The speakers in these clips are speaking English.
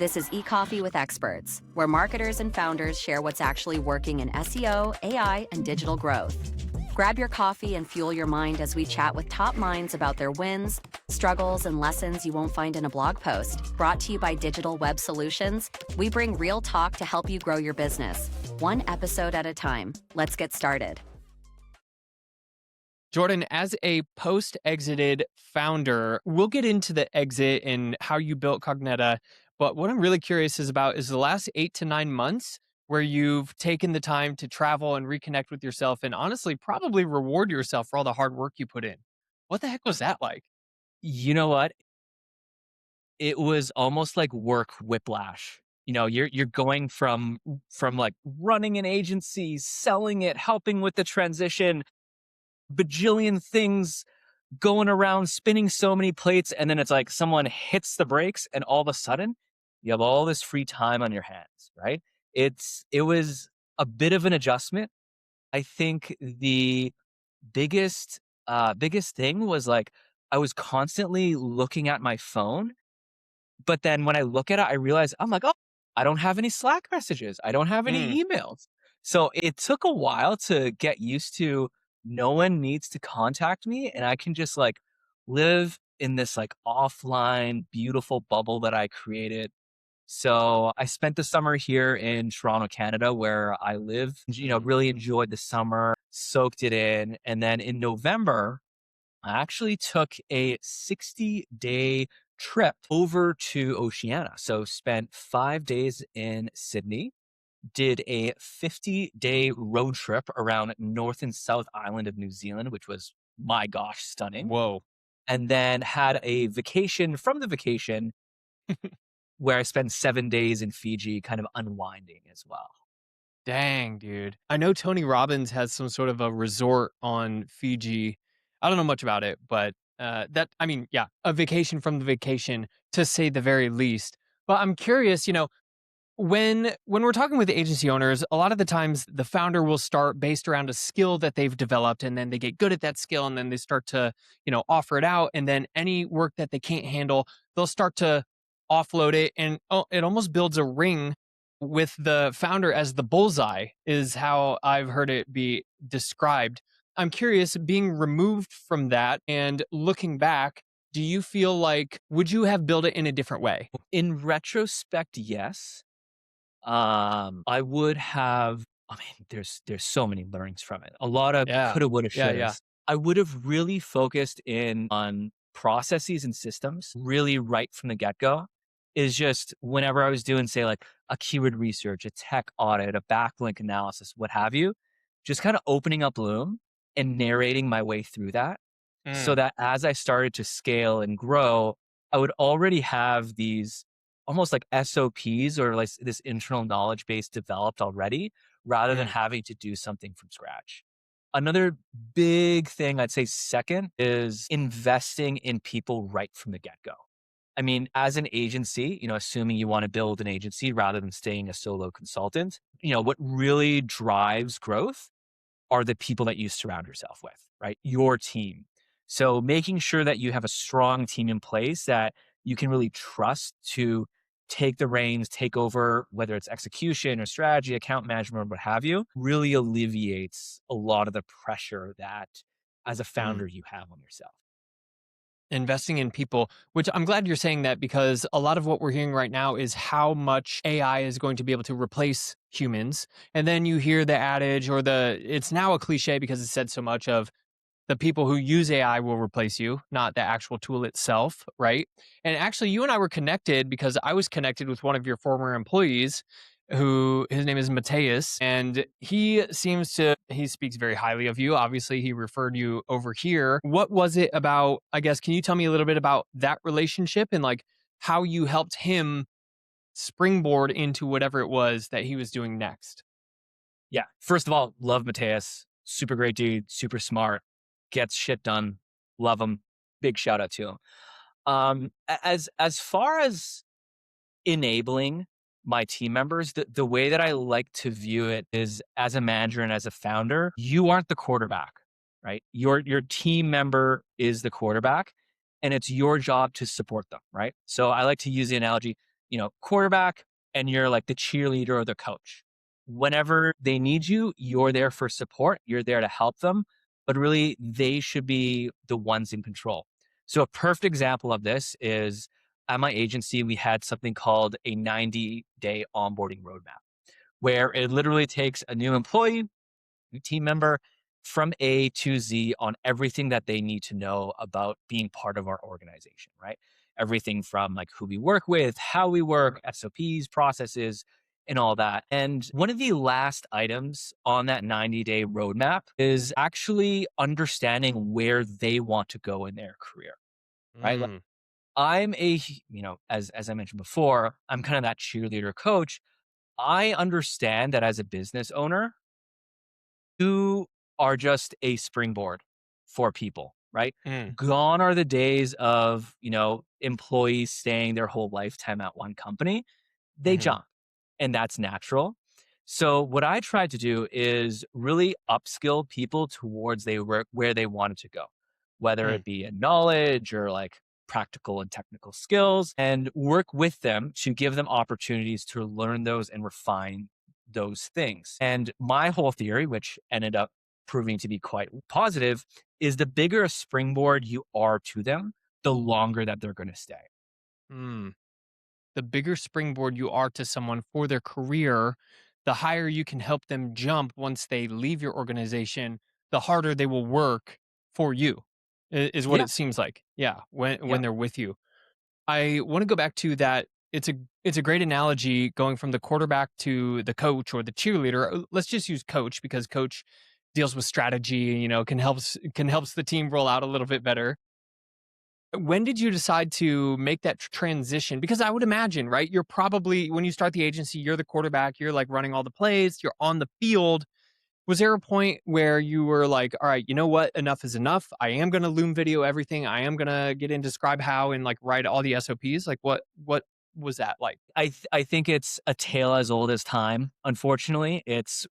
This is eCoffee with Experts, where marketers and founders share what's actually working in SEO, AI, and digital growth. Grab your coffee and fuel your mind as we chat with top minds about their wins, struggles, and lessons you won't find in a blog post. Brought to you by Digital Web Solutions, we bring real talk to help you grow your business, one episode at a time. Let's get started. Jordan, as a post-exited founder, we'll get into the exit and how you built Kogneta. But what I'm really curious is the last 8 to 9 months where you've taken the time to travel and reconnect with yourself and honestly probably reward yourself for all the hard work you put in. What the heck was that like? You know what? It was almost like work whiplash. You know, you're going from like running an agency, selling it, helping with the transition, bajillion things going around, spinning so many plates, and then it's like someone hits the brakes and all of a sudden you have all this free time on your hands, right? It was a bit of an adjustment. I think the biggest thing was like I was constantly looking at my phone, but then when I look at it, I realize I'm like, oh, I don't have any Slack messages. I don't have any emails. So it took a while to get used to no one needs to contact me and I can just like live in this like offline, beautiful bubble that I created. So I spent the summer here in Toronto, Canada, where I live, really enjoyed the summer, soaked it in. And then in November, I actually took a 60-day trip over to Oceania. So spent 5 days in Sydney, did a 50-day road trip around North and South Island of New Zealand, which was, my gosh, stunning. Whoa. And then had a vacation from the vacation where I spent 7 days in Fiji kind of unwinding as well. Dang, dude. I know Tony Robbins has some sort of a resort on Fiji. I don't know much about it, but a vacation from the vacation, to say the very least. But I'm curious, when we're talking with agency owners, a lot of the times the founder will start based around a skill that they've developed, and then they get good at that skill, and then they start to, offer it out. And then any work that they can't handle, they'll start to offload it, and it almost builds a ring with the founder as the bullseye, is how I've heard it be described. I'm curious, being removed from that and looking back, do you feel like, would you have built it in a different way? In retrospect, yes. I would have, there's so many learnings from it. A lot of coulda, woulda, shoulda. Yeah. I would have really focused in on processes and systems really right from the get-go. Is just whenever I was doing, say, like a keyword research, a tech audit, a backlink analysis, what have you, just kind of opening up Loom and narrating my way through that so that as I started to scale and grow, I would already have these almost like SOPs or like this internal knowledge base developed already rather than having to do something from scratch. Another big thing I'd say second is investing in people right from the get-go. I mean, as an agency, assuming you want to build an agency rather than staying a solo consultant, what really drives growth are the people that you surround yourself with, right? Your team. So making sure that you have a strong team in place that you can really trust to take the reins, take over, whether it's execution or strategy, account management, or what have you, really alleviates a lot of the pressure that as a founder you have on yourself. Investing in people, which I'm glad you're saying that, because a lot of what we're hearing right now is how much AI is going to be able to replace humans. And then you hear the adage, or it's now a cliche because it's said so much, of the people who use AI will replace you, not the actual tool itself, right? And actually, you and I were connected because I was connected with one of your former employees, his name is Mateus, and he speaks very highly of you. Obviously, he referred you over here. What was it about, I guess, can you tell me a little bit about that relationship and like how you helped him springboard into whatever it was that he was doing next? Yeah. First of all, love Mateus. Super great dude, super smart, gets shit done. Love him. Big shout out to him. As far as enabling my team members, the way that I like to view it is, as a manager and as a founder, you aren't the quarterback, right? Your team member is the quarterback, and it's your job to support them, right? So I like to use the analogy, quarterback, and you're like the cheerleader or the coach. Whenever they need you, you're there for support. You're there to help them, but really they should be the ones in control. So a perfect example of this is at my agency, we had something called a 90-day onboarding roadmap, where it literally takes a new employee, new team member from A to Z on everything that they need to know about being part of our organization, right? Everything from like who we work with, how we work, SOPs, processes, and all that. And one of the last items on that 90-day roadmap is actually understanding where they want to go in their career, right? Like, Mm. I'm as I mentioned before, I'm kind of that cheerleader coach. I understand that as a business owner, you are just a springboard for people, right? Mm. Gone are the days of, employees staying their whole lifetime at one company. They Mhm. jump, and that's natural. So what I tried to do is really upskill people towards where they wanted to go, whether Mm. it be in knowledge or like practical and technical skills, and work with them to give them opportunities to learn those and refine those things. And my whole theory, which ended up proving to be quite positive, is the bigger a springboard you are to them, the longer that they're going to stay. Mm. The bigger springboard you are to someone for their career, the higher you can help them jump once they leave your organization, the harder they will work for you, is what Yeah. it seems like. Yeah, when Yep. they're with you. I want to go back to that. It's a great analogy going from the quarterback to the coach or the cheerleader. Let's just use coach because coach deals with strategy, can helps the team roll out a little bit better. When did you decide to make that transition? Because I would imagine, right? You're probably when you start the agency, you're the quarterback, you're like running all the plays, you're on the field. Was there a point where you were like, all right, you know what? Enough is enough. I am going to Loom video everything. I am going to get in Describe How and like write all the SOPs. Like what was that like? I think it's a tale as old as time. Unfortunately, it's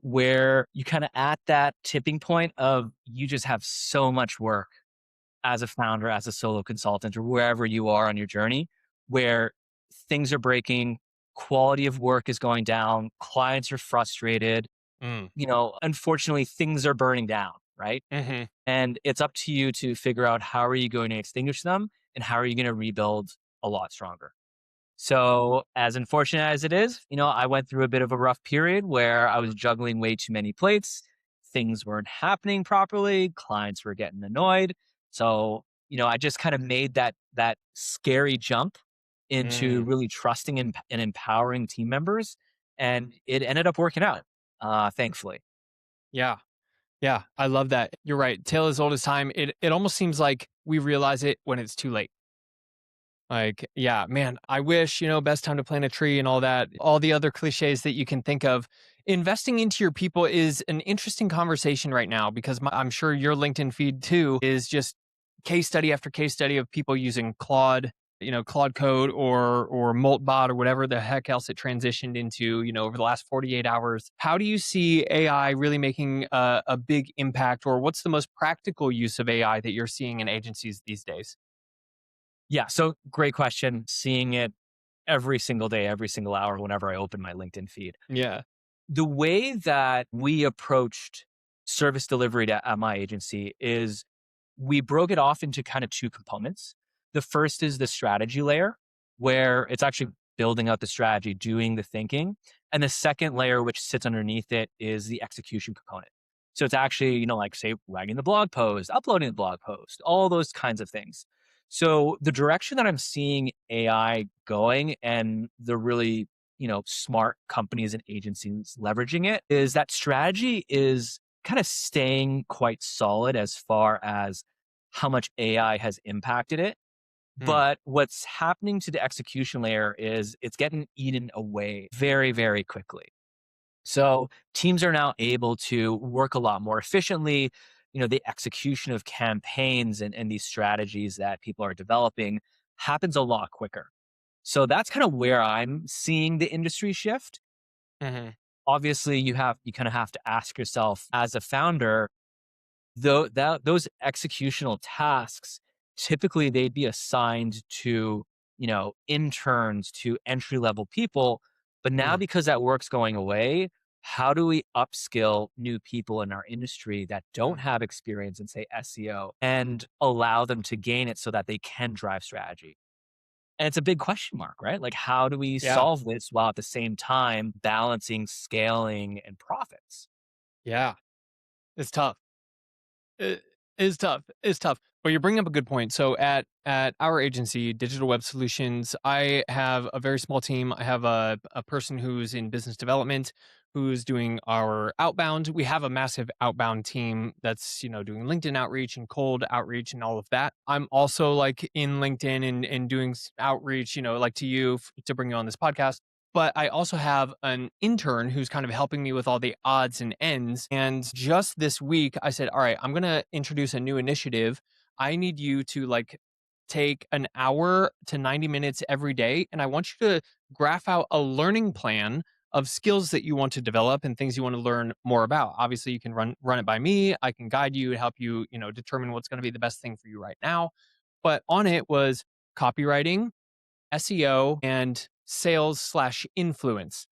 where you kind of at that tipping point of you just have so much work as a founder, as a solo consultant, or wherever you are on your journey, where things are breaking, quality of work is going down, clients are frustrated. Mm. Unfortunately, things are burning down, right? Hmm. And it's up to you to figure out how are you going to extinguish them and how are you going to rebuild a lot stronger. So, as unfortunate as it is, I went through a bit of a rough period where I was juggling way too many plates. Things weren't happening properly. Clients were getting annoyed. So, I just kind of made that scary jump into Mm. really trusting and empowering team members, and it ended up working out, thankfully. Yeah. Yeah. I love that. You're right. Tale as old as time. It almost seems like we realize it when it's too late. Like, yeah, man, I wish, best time to plant a tree and all the other cliches that you can think of. Investing into your people is an interesting conversation right now because I'm sure your LinkedIn feed too is just case study after case study of people using Claude, Claude Code or Moltbot or whatever the heck else it transitioned into, over the last 48 hours. How do you see AI really making a big impact, or what's the most practical use of AI that you're seeing in agencies these days? Yeah. So, great question. Seeing it every single day, every single hour, whenever I open my LinkedIn feed. Yeah. The way that we approached service delivery at my agency is we broke it off into kind of two components. The first is the strategy layer, where it's actually building out the strategy, doing the thinking. And the second layer, which sits underneath it, is the execution component. So it's actually, like say, writing the blog post, uploading the blog post, all those kinds of things. So the direction that I'm seeing AI going and the really smart companies and agencies leveraging it is that strategy is kind of staying quite solid as far as how much AI has impacted it. Hmm. But what's happening to the execution layer is it's getting eaten away very, very quickly. So teams are now able to work a lot more efficiently. The execution of campaigns and these strategies that people are developing happens a lot quicker. So that's kind of where I'm seeing the industry shift. Hmm. Obviously, you kind of have to ask yourself as a founder, though that those executional tasks typically they'd be assigned to interns to entry-level people. But now Mm. because that work's going away, how do we upskill new people in our industry that don't have experience in, say, SEO and allow them to gain it so that they can drive strategy? And it's a big question mark, right? Like, how do we Yeah. solve this while at the same time balancing scaling and profits? Yeah. It's tough. It is tough. It's tough. But you're bringing up a good point. So at our agency, Digital Web Solutions, I have a very small team. I have a person who's in business development who's doing our outbound. We have a massive outbound team that's, doing LinkedIn outreach and cold outreach and all of that. I'm also like in LinkedIn and doing outreach, like to you to bring you on this podcast. But I also have an intern who's kind of helping me with all the odds and ends. And just this week, I said, all right, I'm going to introduce a new initiative. I need you to like take an hour to 90 minutes every day. And I want you to graph out a learning plan of skills that you want to develop and things you want to learn more about. Obviously, you can run it by me. I can guide you and help you, determine what's going to be the best thing for you right now. But on it was copywriting, SEO, and sales/influence.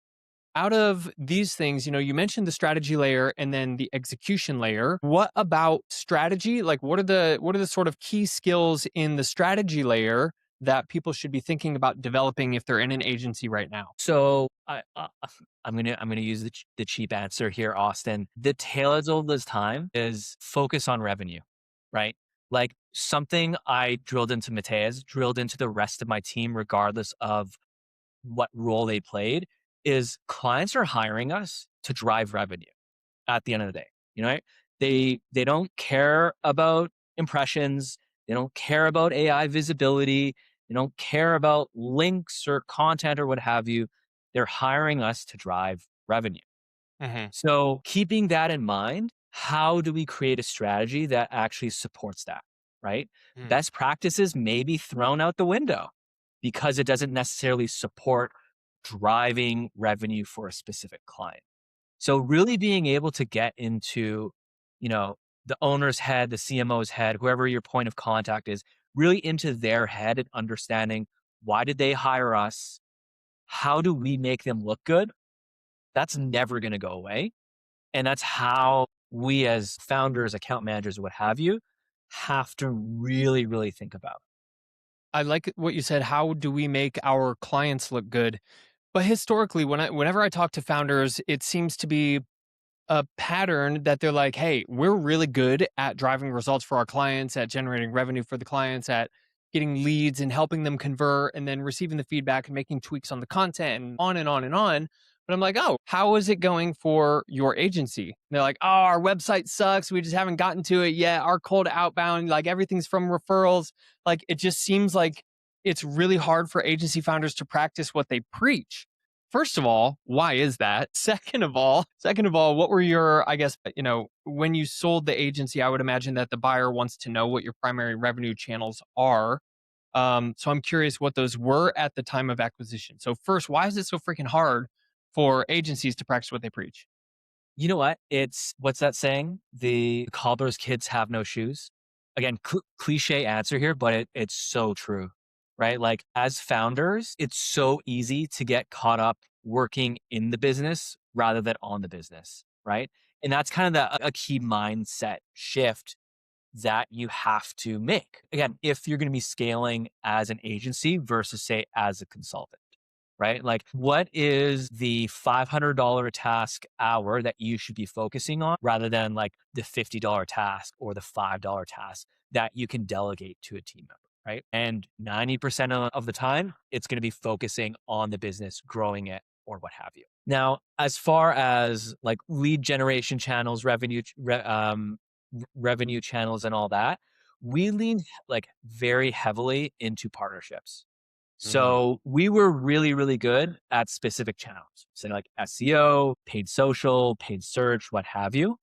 Out of these things, you mentioned the strategy layer and then the execution layer. What about strategy? Like what are the sort of key skills in the strategy layer that people should be thinking about developing if they're in an agency right now? So I'm gonna use the cheap answer here, Austin. The tale as old as time is focus on revenue, right? Like something I drilled into Mateus, drilled into the rest of my team, regardless of what role they played, is clients are hiring us to drive revenue at the end of the day. Right? They don't care about impressions, they don't care about AI visibility, they don't care about links or content or what have you. They're hiring us to drive revenue. Hmm. So keeping that in mind, how do we create a strategy that actually supports that? Right? Best practices may be thrown out the window because it doesn't necessarily support driving revenue for a specific client. So really being able to get into, the owner's head, the CMO's head, whoever your point of contact is, really into their head and understanding, why did they hire us? How do we make them look good? That's never going to go away. And that's how we as founders, account managers, what have you, have to really, really think about. I like what you said. How do we make our clients look good? But historically, whenever I talk to founders, it seems to be a pattern that they're like, hey, we're really good at driving results for our clients, at generating revenue for the clients, at getting leads and helping them convert and then receiving the feedback and making tweaks on the content and on and on and on. But I'm like, oh, how is it going for your agency? And they're like, oh, our website sucks. We just haven't gotten to it yet. Our cold outbound, like everything's from referrals. Like it just seems like it's really hard for agency founders to practice what they preach. First of all, why is that? Second of all, what were your, I guess, when you sold the agency, I would imagine that the buyer wants to know what your primary revenue channels are. So I'm curious what those were at the time of acquisition. So first, why is it so freaking hard for agencies to practice what they preach? You know what? What's that saying? The cobbler's kids have no shoes. Again, cliche answer here, but it's so true, right? Like as founders, it's so easy to get caught up working in the business rather than on the business, right? And that's kind of a key mindset shift that you have to make. Again, if you're going to be scaling as an agency versus say as a consultant, right? Like what is the $500 task hour that you should be focusing on rather than like the $50 task or the $5 task that you can delegate to a team member, right? And 90% of the time, it's going to be focusing on the business, growing it or what have you. Now, as far as like lead generation channels, revenue channels and all that, we lean like very heavily into partnerships. So we were really, really good at specific channels, so like SEO, paid social, paid search, what have you.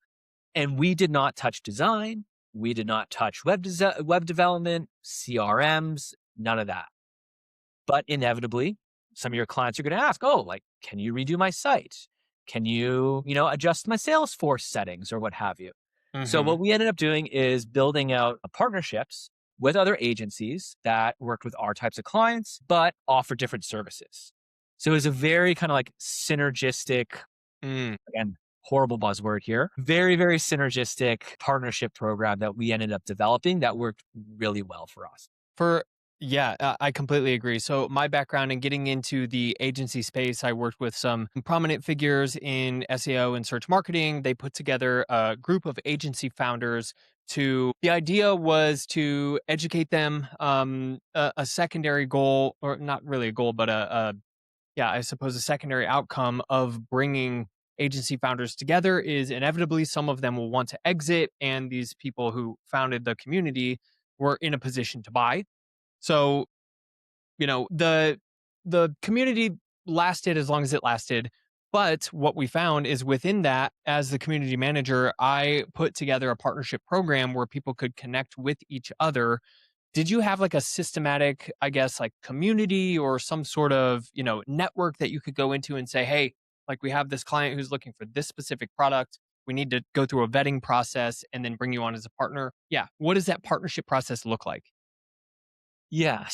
And we did not touch design. We did not touch web development, CRMs, none of that. But inevitably, some of your clients are going to ask, oh, like, can you redo my site? Can you, adjust my Salesforce settings or what have you? So Mm-hmm. what we ended up doing is building out partnerships with other agencies that worked with our types of clients, but offer different services. So it was a very kind of like synergistic, Mm. again, horrible buzzword here, very, very synergistic partnership program that we ended up developing that worked really well for us. For Yeah, I completely agree. So my background in getting into the agency space, I worked with some prominent figures in SEO and search marketing. They put together a group of agency founders to the idea was to educate them. A secondary goal, or not really a goal, but yeah, I suppose a secondary outcome of bringing agency founders together is inevitably some of them will want to exit, and these people who founded the community were in a position to buy. So, the community lasted as long as it lasted. But what we found is within that, as the community manager, I put together a partnership program where people could connect with each other. Did you have like a systematic, I guess, like community or some sort of, network that you could go into and say, hey, like we have this client who's looking for this specific product. We need to go through a vetting process and then bring you on as a partner. Yeah. What does that partnership process look like? Yeah.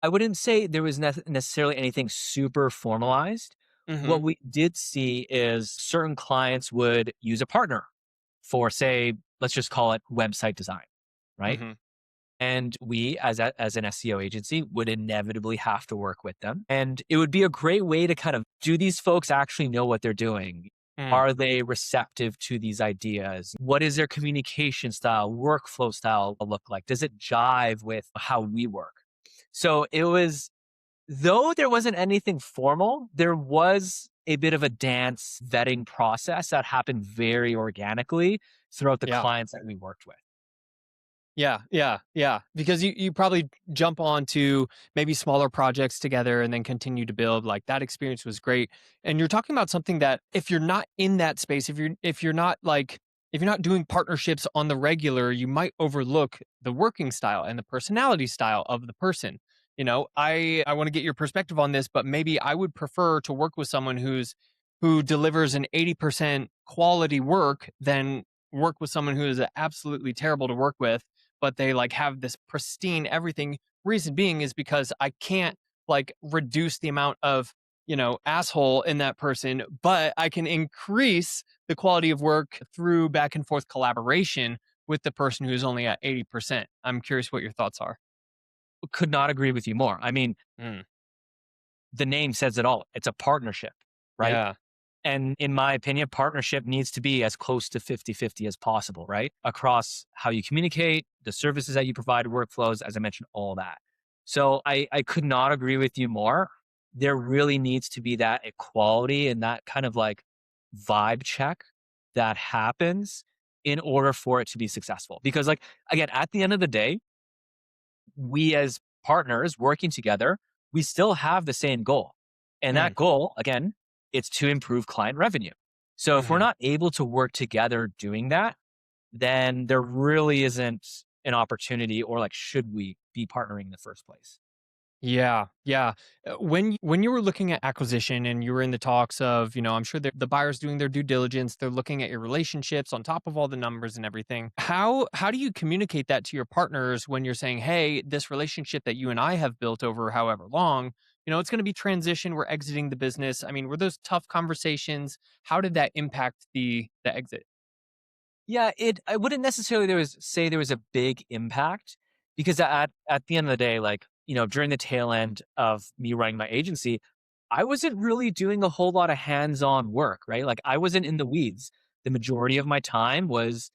I wouldn't say there was necessarily anything super formalized. Hmm. What we did see is certain clients would use a partner for, say, let's just call it website design, right? Hmm. And we, as an SEO agency, would inevitably have to work with them. And it would be a great way to kind of, do these folks actually know what they're doing? Mm. Are they receptive to these ideas? What is their communication style, workflow style look like? Does it jive with how we work? So it was, though there wasn't anything formal, there was a bit of a dance vetting process that happened very organically throughout the Yeah. clients that we worked with. Yeah, yeah, yeah. Because you probably jump onto maybe smaller projects together and then continue to build. Like that experience was great. And you're talking about something that if you're not in that space, if you're not doing partnerships on the regular, you might overlook the working style and the personality style of the person. I want to get your perspective on this, but maybe I would prefer to work with someone who delivers an 80% quality work than work with someone who is absolutely terrible to work with, but they like have this pristine everything. Reason being is because I can't like reduce the amount of, asshole in that person, but I can increase the quality of work through back and forth collaboration with the person who's only at 80%. I'm curious what your thoughts are. Could not agree with you more. I mean, Mm, the name says it all. It's a partnership, right? yeah. And in my opinion, partnership needs to be as close to 50-50 as possible, right? Across how you communicate, the services that you provide, workflows, as I mentioned, all that. So I could not agree with you more. There really needs to be that equality and that kind of like vibe check that happens in order for it to be successful. Because, like, again, at the end of the day, we as partners working together, we still have the same goal. And Mm, that goal, again, it's to improve client revenue. So if we're mhm. not able to work together doing that, then there really isn't an opportunity, or like, should we be partnering in the first place? Yeah, yeah. When you were looking at acquisition and you were in the talks of, I'm sure the buyer's doing their due diligence, they're looking at your relationships on top of all the numbers and everything. How do you communicate that to your partners when you're saying, "Hey, this relationship that you and I have built over however long, it's going to be transition, we're exiting the business." I mean, were those tough conversations? How did that impact the exit? Yeah, I wouldn't necessarily say there was a big impact, because at the end of the day, like, during the tail end of me running my agency, I wasn't really doing a whole lot of hands-on work, right? Like, I wasn't in the weeds. The majority of my time was,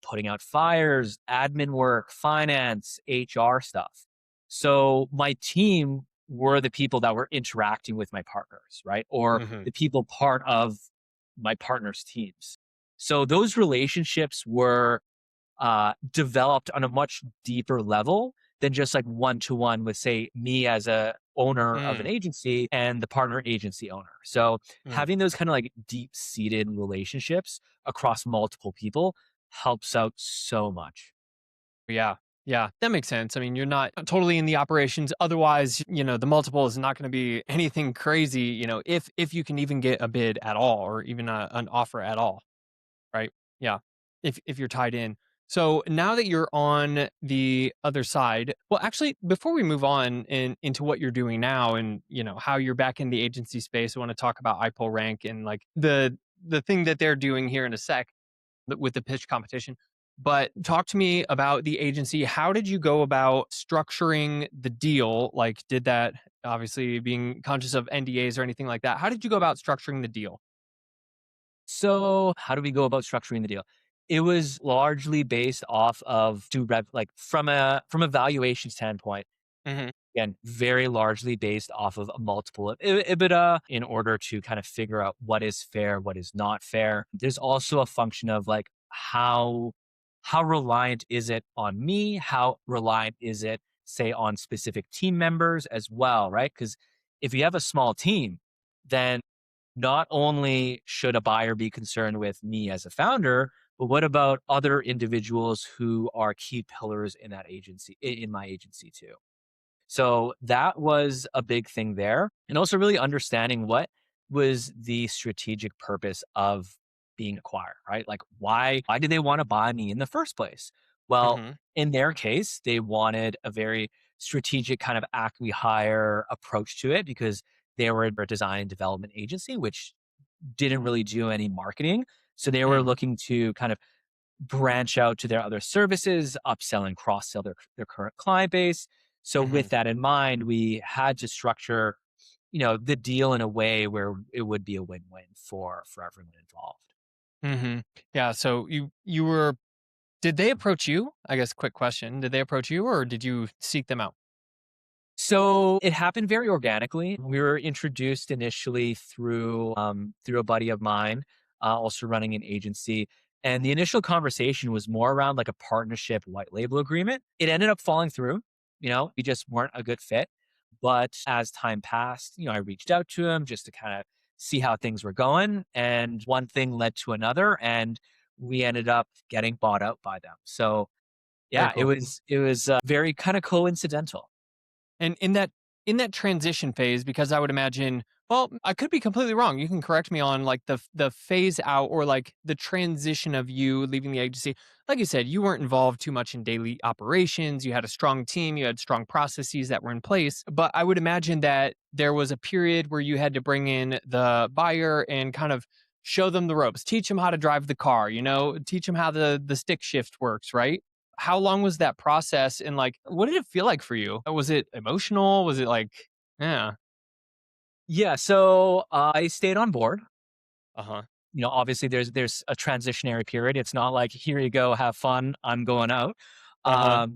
putting out fires, admin work, finance, HR stuff. So my team were the people that were interacting with my partners, right? Or Mhm. the people part of my partners' teams. So those relationships were developed on a much deeper level than just like one to one with, say, me as a owner of an Mm, agency and the partner agency owner. So mm. having those kind of like deep seated relationships across multiple people helps out so much. Yeah. Yeah, that makes sense. I mean, you're not totally in the operations. Otherwise, the multiple is not going to be anything crazy, if you can even get a bid at all or even an offer at all, right? Yeah. If you're tied in. So now that you're on the other side, well, actually, before we move on into what you're doing now and how you're back in the agency space, I want to talk about iPull Rank and like the thing that they're doing here in a sec with the pitch competition. But talk to me about the agency. How did you go about structuring the deal? Like, did that obviously being conscious of NDAs or anything like that? How did you go about structuring the deal? So how do we go about structuring the deal? It was largely based off of like from a valuation standpoint. Hmm. Again, very largely based off of a multiple of EBITDA in order to kind of figure out what is fair, what is not fair. There's also a function of like how reliant is it on me? How reliant is it, say, on specific team members as well, right? Because if you have a small team, then not only should a buyer be concerned with me as a founder, but what about other individuals who are key pillars in that agency, in my agency too? So that was a big thing there. And also really understanding what was the strategic purpose of being acquired, right? Like why did they want to buy me in the first place? Well, Hmm. in their case, they wanted a very strategic kind of acqui-hire approach to it because they were a design and development agency, which didn't really do any marketing. So they were looking to kind of branch out to their other services, upsell and cross-sell their current client base. So Hmm. with that in mind, we had to structure, the deal in a way where it would be a win-win for everyone involved. Hmm. Yeah. So you were. Did they approach you? I guess. Quick question: did they approach you, or did you seek them out? So it happened very organically. We were introduced initially through a buddy of mine, also running an agency. And the initial conversation was more around like a partnership white label agreement. It ended up falling through. We just weren't a good fit. But as time passed, I reached out to him just to kind of see how things were going. And one thing led to another. And we ended up getting bought out by them. So Very yeah, it cool. was it was very kind of coincidental. And in that transition phase, because I would imagine, well, I could be completely wrong. You can correct me on like the phase out or like the transition of you leaving the agency. Like you said, you weren't involved too much in daily operations. You had a strong team, you had strong processes that were in place. But I would imagine that there was a period where you had to bring in the buyer and kind of show them the ropes, teach them how to drive the car, teach them how the stick shift works, right? How long was that process and like what did it feel like for you? Was it emotional? Was it like yeah. Yeah, so I stayed on board. Uh-huh. Obviously there's a transitionary period. It's not like here you go, have fun, I'm going out. Uh-huh.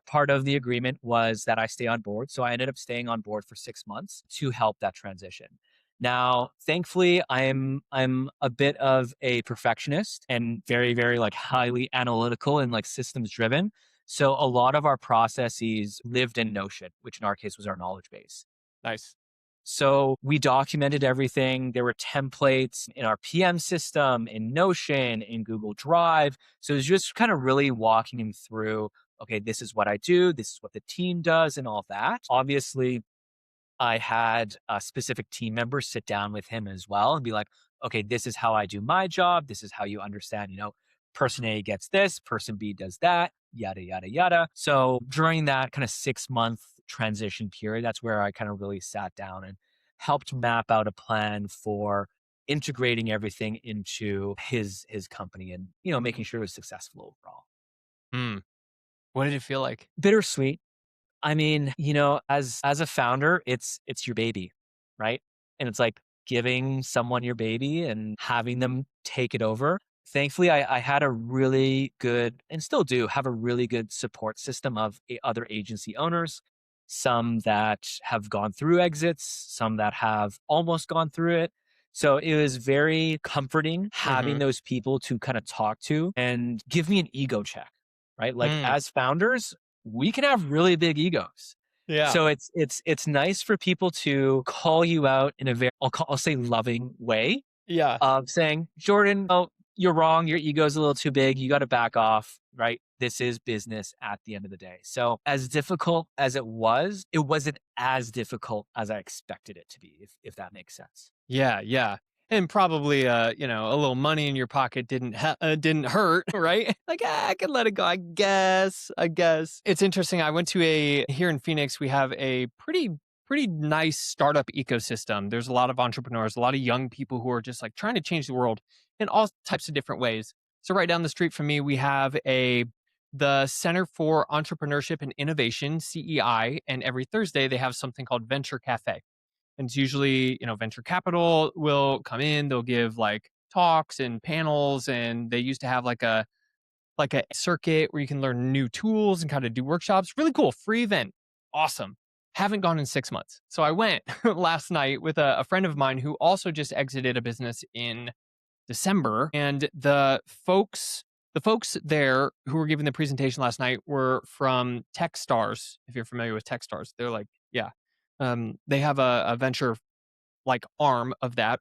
Part of the agreement was that I stay on board. So I ended up staying on board for 6 months to help that transition. Now, thankfully, I'm a bit of a perfectionist and very, very like highly analytical and like systems driven. So a lot of our processes lived in Notion, which in our case was our knowledge base. Nice. So we documented everything. There were templates in our PM system, in Notion, in Google Drive. So it was just kind of really walking him through, okay, this is what I do, this is what the team does, and all that. Obviously, I had a specific team member sit down with him as well and be like, okay, this is how I do my job. This is how you understand, person A gets this, person B does that, yada, yada, yada. So during that kind of 6 month transition period, that's where I kind of really sat down and helped map out a plan for integrating everything into his company and, making sure it was successful overall. Hmm. What did it feel like? Bittersweet. I mean, as a founder, it's your baby, right? And it's like giving someone your baby and having them take it over. Thankfully, I had a really good, and still do have a really good support system of other agency owners, some that have gone through exits, some that have almost gone through it. So it was very comforting having Mhm. those people to kind of talk to and give me an ego check, right? Like Mm. as founders, we can have really big egos. Yeah. So it's nice for people to call you out in a very I'll say loving way Yeah. of saying, Jordan, oh, you're wrong. Your ego's a little too big. You got to back off, right? This is business at the end of the day. So as difficult as it wasn't as difficult as I expected it to be, if that makes sense. Yeah, yeah. and probably a little money in your pocket didn't hurt, right? Like, I can let it go, I guess it's interesting. I went to a here in Phoenix. We have a pretty nice startup ecosystem. There's a lot of entrepreneurs, a lot of young people who are just like trying to change the world in all types of different ways. So right down the street from me, we have the Center for Entrepreneurship and Innovation, CEI, and every Thursday they have something called Venture Cafe. And it's usually, venture capital will come in, they'll give like talks and panels, and they used to have like a circuit where you can learn new tools and kind of do workshops. Really cool, free event. Awesome. Haven't gone in 6 months. So I went last night with a friend of mine who also just exited a business in December. And the folks there who were giving the presentation last night were from Techstars. If you're familiar with Techstars, they're like, yeah. They have a venture like arm of that.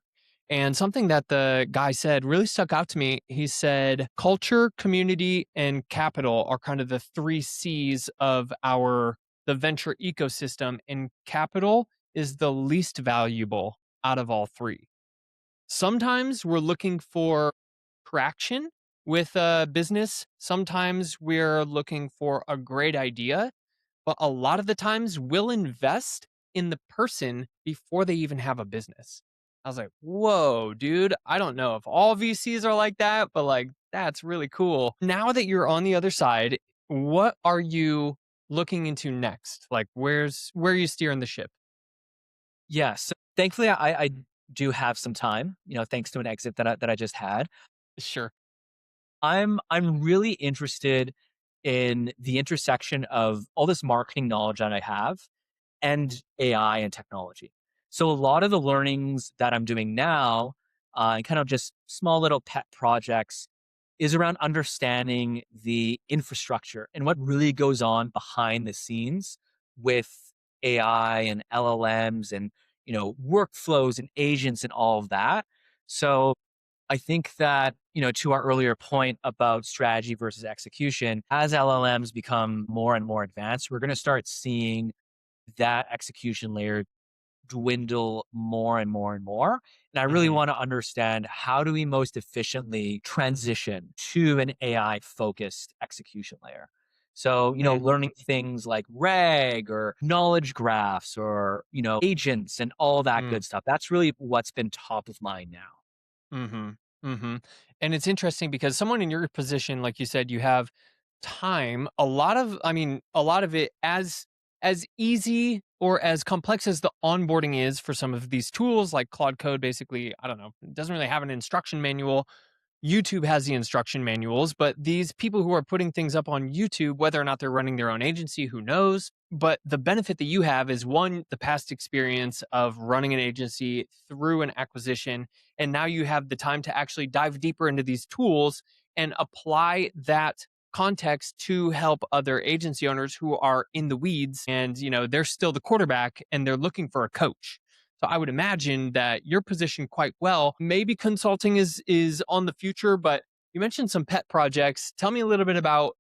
And something that the guy said really stuck out to me. He said, culture, community, and capital are kind of the three C's of the venture ecosystem, and capital is the least valuable out of all three. Sometimes we're looking for traction with a business. Sometimes we're looking for a great idea, but a lot of the times we'll invest in the person before they even have a business. I was like, whoa, dude, I don't know if all VCs are like that, but like, that's really cool. Now that you're on the other side, what are you looking into next? Like, where are you steering the ship? Yes. Thankfully, I do have some time, thanks to an exit that I just had. Sure. I'm really interested in the intersection of all this marketing knowledge that I have and AI and technology. So a lot of the learnings that I'm doing now, and kind of just small little pet projects, is around understanding the infrastructure and what really goes on behind the scenes with AI and LLMs and workflows and agents and all of that. So I think that, to our earlier point about strategy versus execution, as LLMs become more and more advanced, we're going to start seeing that execution layer dwindle more and more and more. And I really Hmm. want to understand, how do we most efficiently transition to an AI focused execution layer? So, learning things like RAG or knowledge graphs or, agents and all that good stuff. That's really what's been top of mind now. Mm-hmm. Mm-hmm. And it's interesting because someone in your position, like you said, you have time. A lot of it, as easy or as complex as the onboarding is for some of these tools, like Claude Code, basically, I don't know, it doesn't really have an instruction manual. YouTube has the instruction manuals, but these people who are putting things up on YouTube, whether or not they're running their own agency, who knows? But the benefit that you have is, one, the past experience of running an agency through an acquisition. And now you have the time to actually dive deeper into these tools and apply that context to help other agency owners who are in the weeds, and they're still the quarterback and they're looking for a coach. So I would imagine that you're positioned quite well. Maybe consulting is on the future, but you mentioned some pet projects. Tell me a little bit about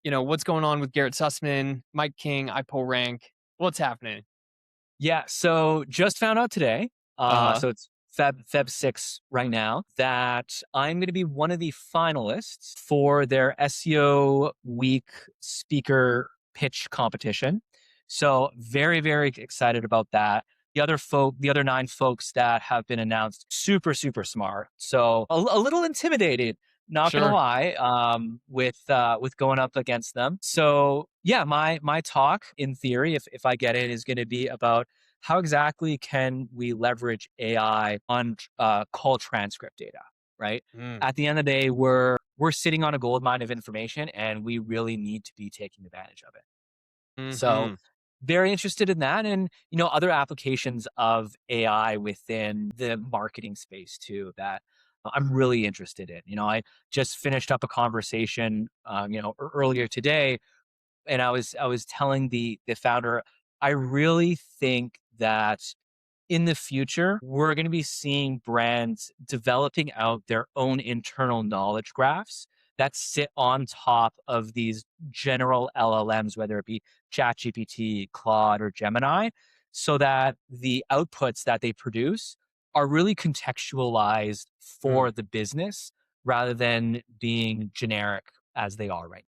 what's going on with Garrett Sussman, Mike King, I pull rank. What's happening? Yeah. So just found out today. Uh huh. So it's Feb 6 right now, that I'm going to be one of the finalists for their SEO week speaker pitch competition. So very, very excited about that. The other 9 folks that have been announced, super, super smart. So a little intimidated, not gonna Sure. lie, with going up against them. So yeah, my talk, in theory, if I get it, is going to be about how exactly can we leverage AI on call transcript data, right? Mm. At the end of the day, we're sitting on a gold mine of information, and we really need to be taking advantage of it. So Hmm. very interested in that, and other applications of AI within the marketing space too, that I'm really interested in. I just finished up a conversation earlier today, and I was telling the founder, I really think that in the future, we're going to be seeing brands developing out their own internal knowledge graphs that sit on top of these general LLMs, whether it be ChatGPT, Claude, or Gemini, so that the outputs that they produce are really contextualized for the business rather than being generic as they are right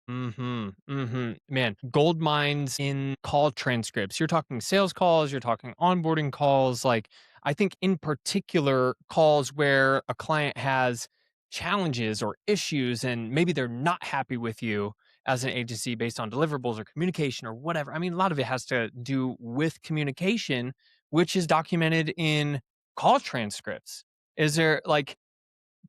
Man, gold mines in call transcripts. You're talking sales calls, you're talking onboarding calls. Like, I think in particular, calls where a client has challenges or issues and maybe they're not happy with you as an agency based on deliverables or communication or whatever. I mean, a lot of it has to do with communication, which is documented in call transcripts. Is there like,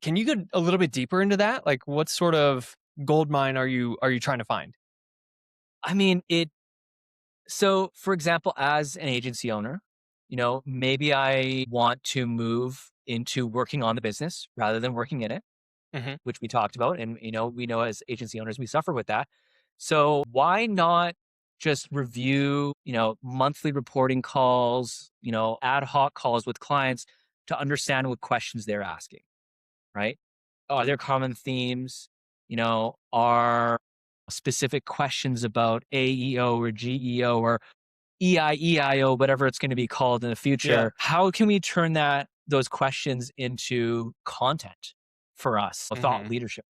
can you get a little bit deeper into that? Like, what sort of gold mine are you trying to find? I mean, so for example, as an agency owner, maybe I want to move into working on the business rather than working in it, Mhm. which we talked about. And, we know as agency owners, we suffer with that. So why not just review, monthly reporting calls, ad hoc calls with clients to understand what questions they're asking, right? Are there common themes? Are specific questions about AEO or GEO or EIEIO, whatever it's going to be called in the Yeah. future? How can we turn those questions into content for us, thought Mhm. leadership,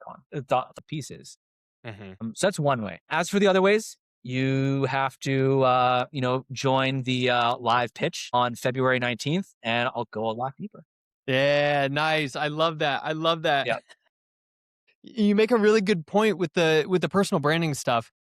thought pieces? Mhm. So that's one way. As for the other ways, you have to, join the live pitch on February 19th, and I'll go a lot deeper. Yeah, nice. I love that. I love that. Yeah. You make a really good point with the personal branding stuff.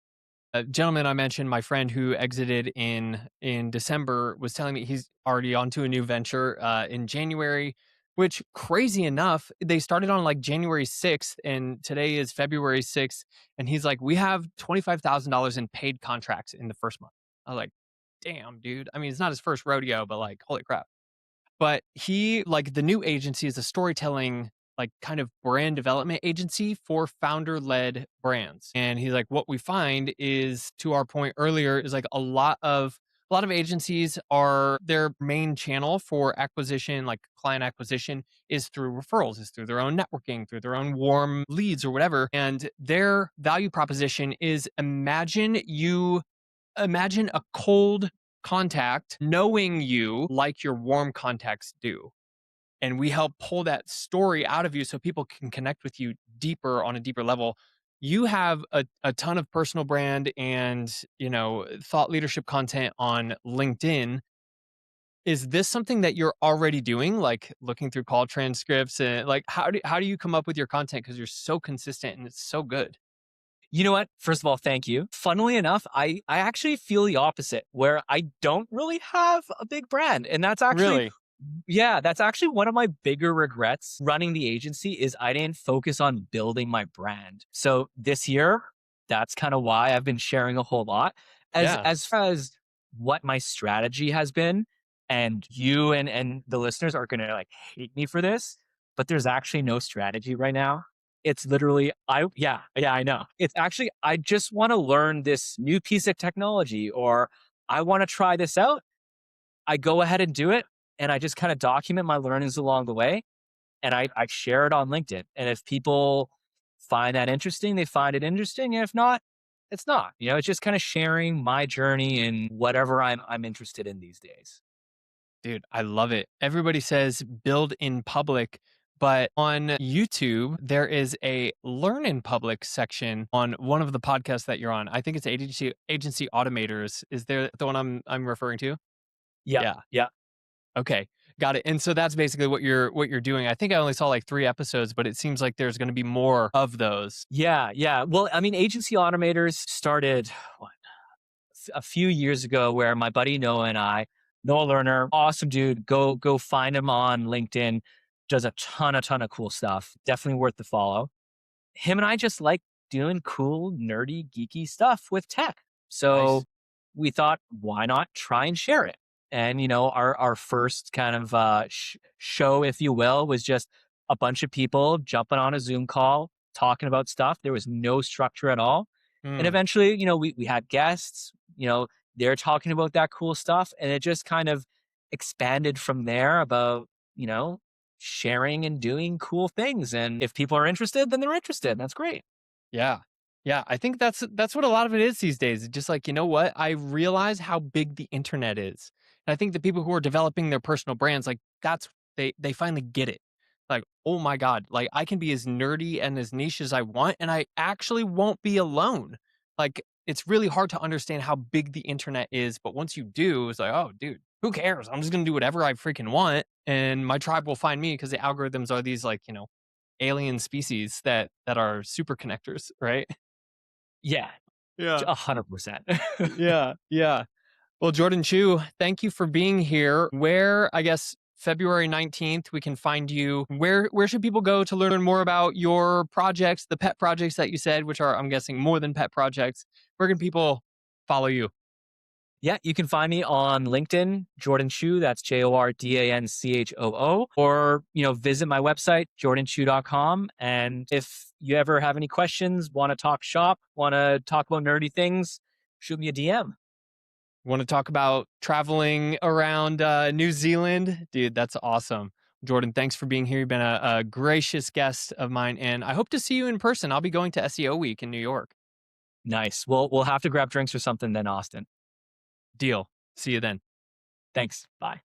A gentleman I mentioned, my friend who exited in December, was telling me he's already onto a new venture in January. Which, crazy enough, they started on like January 6th, and today is February 6th. And he's like, we have $25,000 in paid contracts in the first month. I was like, damn, dude. I mean, it's not his first rodeo, but like, holy crap. But he like the new agency is a storytelling, like, kind of brand development agency for founder-led brands. And he's like, what we find is, to our point earlier, is like a lot of agencies are their main channel for acquisition, like client acquisition, is through referrals, is through their own networking, through their own warm leads or whatever. And their value proposition is, imagine a cold contact knowing you like your warm contacts do. And we help pull that story out of you so people can connect with you deeper on a deeper level. You have a ton of personal brand and, thought leadership content on LinkedIn. Is this something that you're already doing, like looking through call transcripts, and like how do you come up with your content, because you're so consistent and it's so good? You know what? First of all, thank you. Funnily enough, I actually feel the opposite, where I don't really have a big brand. And that's actually, Really? yeah, that's actually one of my bigger regrets running the agency is I didn't focus on building my brand. So this year, that's kind of why I've been sharing a whole lot. Yeah. As far as what my strategy has been, and you and the listeners are gonna like hate me for this, but there's actually no strategy right now. It's literally yeah, I know. It's actually I just want to learn this new piece of technology, or I want to try this out. I go ahead and do it, and I just kind of document my learnings along the way, and I share it on LinkedIn. And if people find that interesting, they find it interesting. And if not, it's not. It's just kind of sharing my journey in whatever I'm interested in these days. Dude, I love it. Everybody says build in public, but on YouTube, there is a learn in public section on one of the podcasts that you're on. I think it's Agency Automators. Is there the one I'm referring to? Yeah, Yeah. yeah. Okay. Got it. And so that's basically what you're doing. I think I only saw like 3 episodes, but it seems like there's going to be more of those. Yeah, yeah. Well, I mean, agency automators started what, a few years ago, where my buddy Noah and I, Noah Lerner, awesome dude, go find him on LinkedIn. Does a ton of cool stuff. Definitely worth the follow. Him and I just like doing cool, nerdy, geeky stuff with tech. So Nice. we thought, why not try and share it? And our first kind of show, if you will, was just a bunch of people jumping on a Zoom call, talking about stuff. There was no structure at all. And Mm, eventually, we had guests. They're talking about that cool stuff, and it just kind of expanded from there about sharing and doing cool things. And if people are interested, then they're interested. That's great. yeah. Yeah, I think that's what a lot of it is these days. It's just like, you know what? I realize how big the internet is. And I think the people who are developing their personal brands, like that's they finally get it. Like, oh my God, like I can be as nerdy and as niche as I want, and I actually won't be alone. Like it's really hard to understand how big the internet is, but once you do, it's like, oh dude, who cares? I'm just gonna do whatever I freaking want, and my tribe will find me because the algorithms are these like, alien species that are super connectors, right? Yeah, Yeah. 100%. Yeah. Yeah. Well, Jordan Choo, thank you for being here. Where, I guess, February 19th, we can find you. Where should people go to learn more about your projects, the pet projects that you said, which are, I'm guessing, more than pet projects? Where can people follow you? Yeah, you can find me on LinkedIn, Jordan Choo, that's JordanChoo, or, visit my website, jordanchoo.com. And if you ever have any questions, want to talk shop, want to talk about nerdy things, shoot me a DM. Want to talk about traveling around New Zealand? Dude, that's awesome. Jordan, thanks for being here. You've been a gracious guest of mine, and I hope to see you in person. I'll be going to SEO Week in New York. Nice. We'll have to grab drinks or something then, Austin. Deal. See you then. Thanks. Bye.